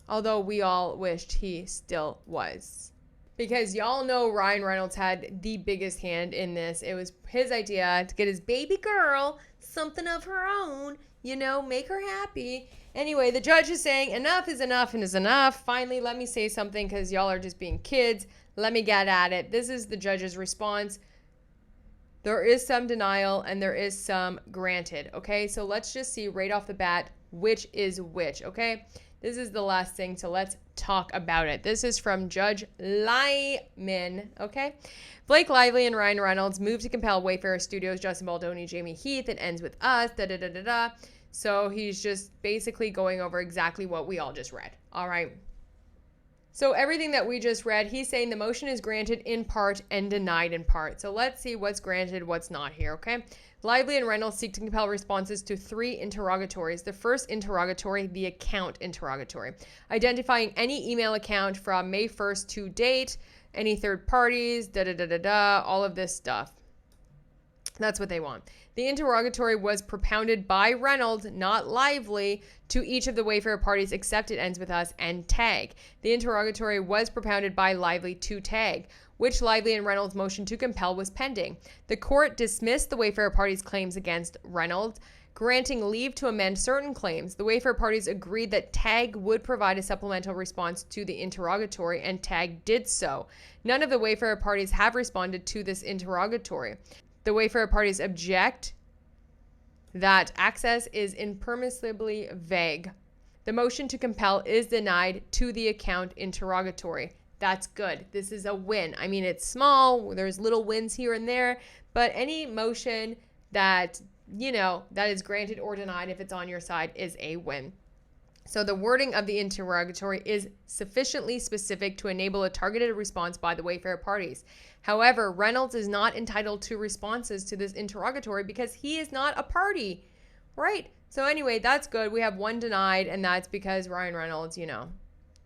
Although we all wished he still was. Because y'all know Ryan Reynolds had the biggest hand in this. It was his idea to get his baby girl something of her own, you know, make her happy. Anyway, the judge is saying enough is enough and is enough. Finally, let me say something because y'all are just being kids. Let me get at it. This is the judge's response. There is some denial and there is some granted, okay? So let's just see right off the bat which is which, okay? This is the last thing, so let's talk about it. This is from Judge Lyman, okay? Blake Lively and Ryan Reynolds moved to compel Wayfarer Studios, Justin Baldoni, Jamie Heath. It ends with us, da. So he's just basically going over exactly what we all just read, all right? So everything that we just read, he's saying the motion is granted in part and denied in part. So let's see what's granted, what's not here, okay? Lively and Reynolds seek to compel responses to 3 interrogatories. The first interrogatory, the account interrogatory, identifying any email account from May 1st to date, any third parties, all of this stuff. That's what they want. The interrogatory was propounded by Reynolds, not Lively, to each of the Wayfarer parties except it ends with us and TAG. The interrogatory was propounded by Lively to TAG, which Lively and Reynolds' motion to compel was pending. The court dismissed the Wayfarer parties' claims against Reynolds, granting leave to amend certain claims. The Wayfarer parties agreed that TAG would provide a supplemental response to the interrogatory, and TAG did so. None of the Wayfarer parties have responded to this interrogatory. The Wayfarer parties object that access is impermissibly vague. The motion to compel is denied to the account interrogatory. That's good. This is a win. I mean, it's small. There's little wins here and there, but any motion that, you know, that is granted or denied, if it's on your side, is a win. So the wording of the interrogatory is sufficiently specific to enable a targeted response by the Wayfarer parties. However, Reynolds is not entitled to responses to this interrogatory because he is not a party, right? So anyway, that's good. We have one denied, and that's because Ryan Reynolds, you know,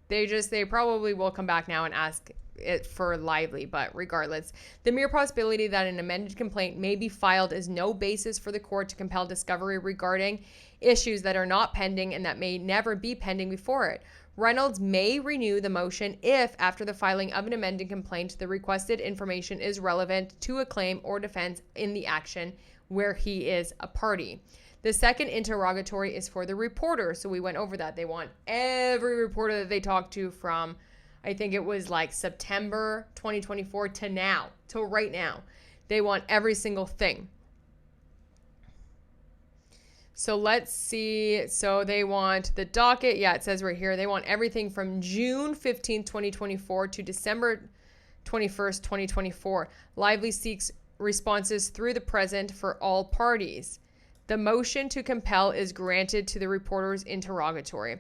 they probably will come back now and ask it for Lively, but regardless, the mere possibility that an amended complaint may be filed is no basis for the court to compel discovery regarding issues that are not pending and that may never be pending before it. Reynolds may renew the motion if, after the filing of an amended complaint, the requested information is relevant to a claim or defense in the action where he is a party. The second interrogatory is for the reporter, so we went over that. They want every reporter that they talked to from, I think it was like September 2024 to now, till right now. They want every single thing. So let's see. So they want the docket. Yeah, it says right here. They want everything from June 15th, 2024 to December 21st, 2024. Lively seeks responses through the present for all parties. The motion to compel is granted to the reporter's interrogatory.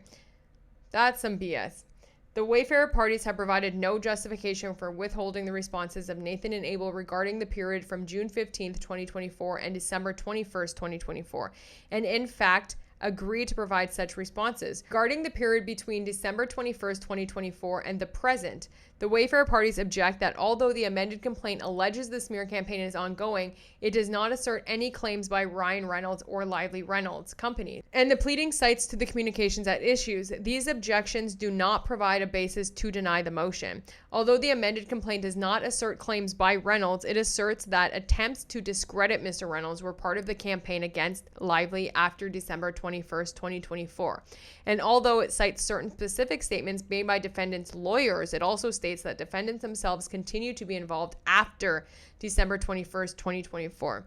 That's some BS. The Wayfarer parties have provided no justification for withholding the responses of Nathan and Abel regarding the period from June 15th, 2024 and December 21st, 2024, and in fact, agreed to provide such responses. Regarding the period between December 21st, 2024 and the present, the Wayfarer parties object that although the amended complaint alleges the smear campaign is ongoing, it does not assert any claims by Ryan Reynolds or Lively Reynolds Company. And the pleading cites to the communications at issues. These objections do not provide a basis to deny the motion. Although the amended complaint does not assert claims by Reynolds, it asserts that attempts to discredit Mr. Reynolds were part of the campaign against Lively after December 21st, 2024. And although it cites certain specific statements made by defendants' lawyers, it also states that defendants themselves continue to be involved after December 21st, 2024,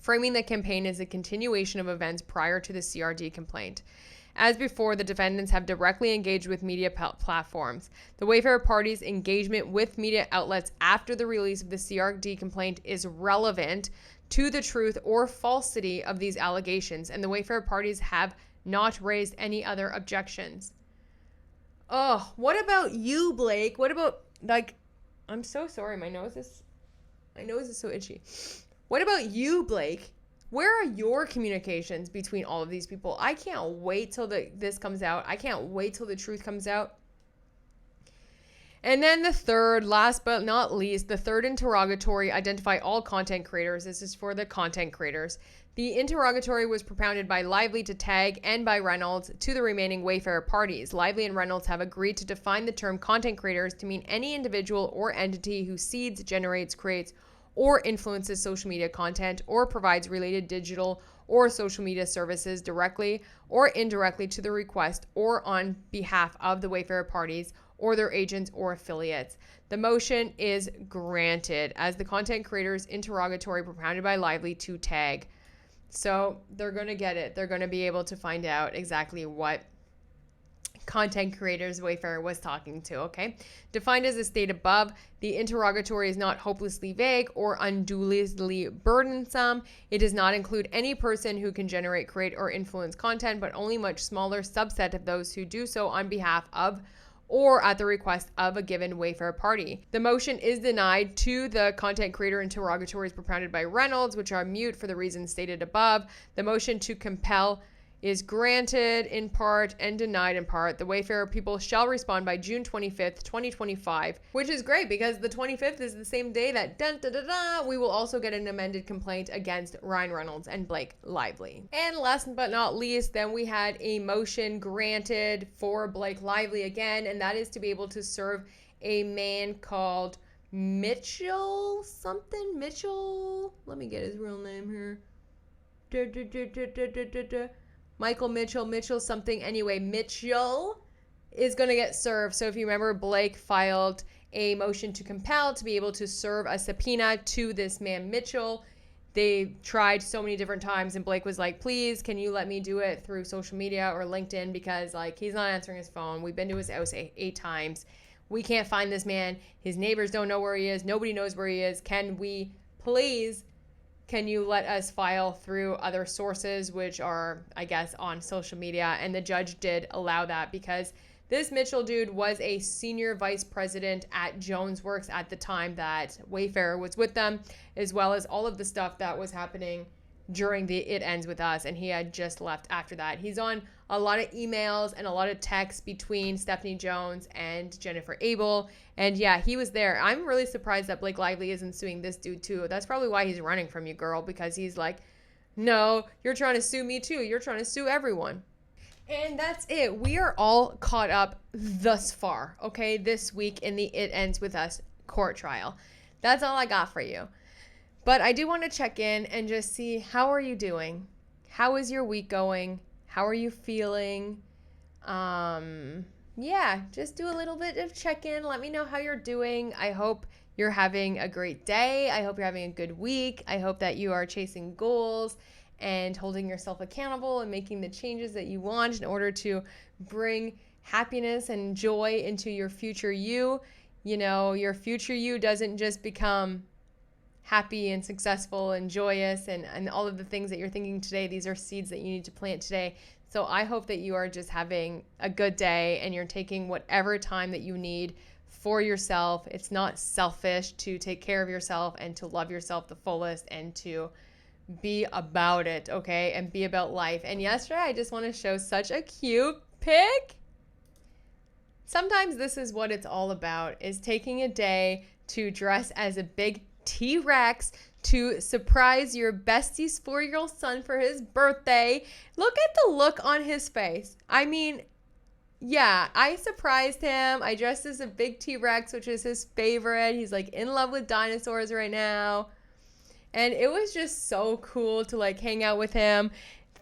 framing the campaign as a continuation of events prior to the CRD complaint. As before, the defendants have directly engaged with media platforms. The Wayfarer party's engagement with media outlets after the release of the CRD complaint is relevant to the truth or falsity of these allegations, and the Wayfarer parties have not raised any other objections. Oh, what about you, Blake? What about, like, I'm so sorry, my nose is so itchy. What about you, Blake? Where are your communications between all of these people? I can't wait till this comes out. I can't wait till the truth comes out. And then the third, last but not least, the third interrogatory, identify all content creators. This is for the content creators. The interrogatory was propounded by Lively to tag and by Reynolds to the remaining Wayfarer parties. Lively and Reynolds have agreed to define the term content creators to mean any individual or entity who seeds, generates, creates, or influences social media content or provides related digital or social media services directly or indirectly to the request or on behalf of the Wayfarer parties or their agents or affiliates. The motion is granted as the content creators interrogatory propounded by Lively to tag. So they're going to get it. They're going to be able to find out exactly what content creators Wayfarer was talking to, okay? Defined as a state above, the interrogatory is not hopelessly vague or unduly burdensome. It does not include any person who can generate, create, or influence content, but only much smaller subset of those who do so on behalf of or at the request of a given Wayfarer party. The motion is denied to the content creator interrogatories propounded by Reynolds, which are mute for the reasons stated above. The motion to compel is granted in part and denied in part. The Wayfarer people shall respond by June 25th, 2025, which is great because the 25th is the same day that we will also get an amended complaint against Ryan Reynolds and Blake Lively. And last but not least, then we had a motion granted for Blake Lively again, and that is to be able to serve a man called Mitchell something. Mitchell, let me get his real name here. Michael Mitchell something. Anyway, Mitchell is going to get served. So if you remember, Blake filed a motion to compel to be able to serve a subpoena to this man Mitchell. They tried so many different times and Blake was like, please, can you let me do it through social media or LinkedIn because like he's not answering his phone. We've been to his house eight times. We can't find this man. His neighbors don't know where he is. Nobody knows where he is. Can you let us file through other sources, which are, I guess, on social media? And the judge did allow that because this Mitchell dude was a senior vice president at Jones Works at the time that Wayfarer was with them, as well as all of the stuff that was happening during the It Ends With Us. And he had just left after that. He's on a lot of emails and a lot of texts between Stephanie Jones and Jennifer Abel. And yeah, he was there. I'm really surprised that Blake Lively isn't suing this dude too. That's probably why he's running from you, girl, because he's like, no, you're trying to sue me too. You're trying to sue everyone. And that's it. We are all caught up thus far, okay, this week in the It Ends With Us court trial. That's all I got for you. But I do want to check in and just see, how are you doing? How is your week going? How are you feeling? Yeah, just do a little bit of check-in. Let me know how you're doing. I hope you're having a great day. I hope you're having a good week. I hope that you are chasing goals and holding yourself accountable and making the changes that you want in order to bring happiness and joy into your future you. You know, your future you doesn't just become happy and successful and joyous and all of the things that you're thinking today. These are seeds that you need to plant today. So I hope that you are just having a good day and you're taking whatever time that you need for yourself. It's not selfish to take care of yourself and to love yourself the fullest and to be about it, okay? And be about life. And yesterday, I just want to show such a cute pic. Sometimes this is what it's all about, is taking a day to dress as a big T-Rex to surprise your bestie's 4-year-old son for his birthday. Look at the look on his face. I mean, yeah, I surprised him. I dressed as a big T-Rex, which is his favorite. He's like in love with dinosaurs right now. And it was just so cool to like hang out with him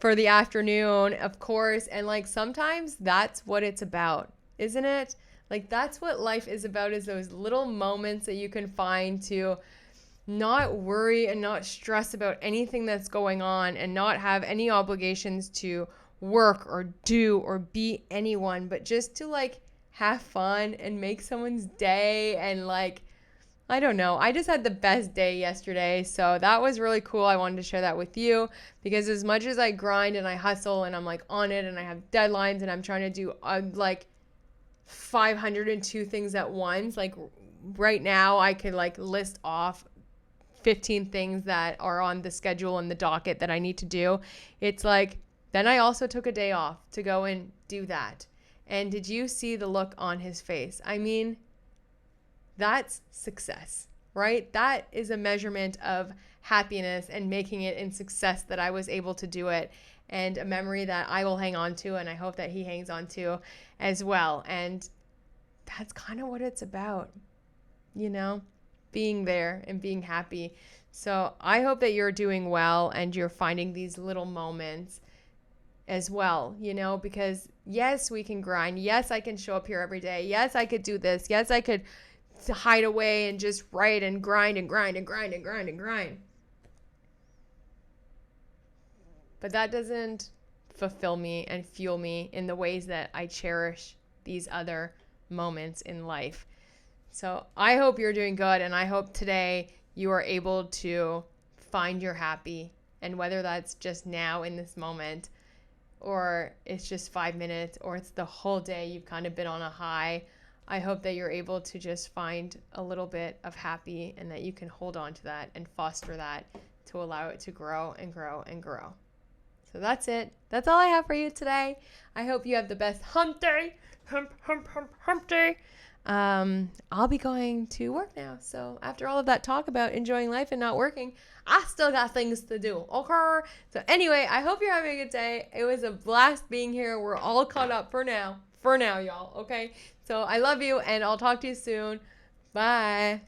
for the afternoon, of course. And like sometimes that's what it's about, isn't it? Like that's what life is about, is those little moments that you can find to not worry and not stress about anything that's going on and not have any obligations to work or do or be anyone, but just to like have fun and make someone's day. And like, I don't know, I just had the best day yesterday, so that was really cool. I wanted to share that with you, because as much as I grind and I hustle and I'm like on it and I have deadlines and I'm trying to do like 502 things at once, like right now I could like list off 15 things that are on the schedule and the docket that I need to do. It's like, then I also took a day off to go and do that. And did you see the look on his face? I mean, that's success, right? That is a measurement of happiness and making it in success, that I was able to do it, and a memory that I will hang on to, and I hope that he hangs on to as well. And that's kind of what it's about, you know, being there and being happy. So I hope that you're doing well and you're finding these little moments as well, you know, because yes, we can grind. Yes, I can show up here every day. Yes, I could do this. Yes, I could hide away and just write and grind and grind and grind and grind and grind. But that doesn't fulfill me and fuel me in the ways that I cherish these other moments in life. So I hope you're doing good, and I hope today you are able to find your happy, and whether that's just now in this moment, or it's just 5 minutes, or it's the whole day you've kind of been on a high, I hope that you're able to just find a little bit of happy, and that you can hold on to that and foster that to allow it to grow and grow and grow. So that's it. That's all I have for you today. I hope you have the best hump day. Hump day. I'll be going to work now. So after all of that talk about enjoying life and not working, I still got things to do. Okay. So anyway, I hope you're having a good day. It was a blast being here. We're all caught up for now, y'all. Okay. So I love you, and I'll talk to you soon. Bye.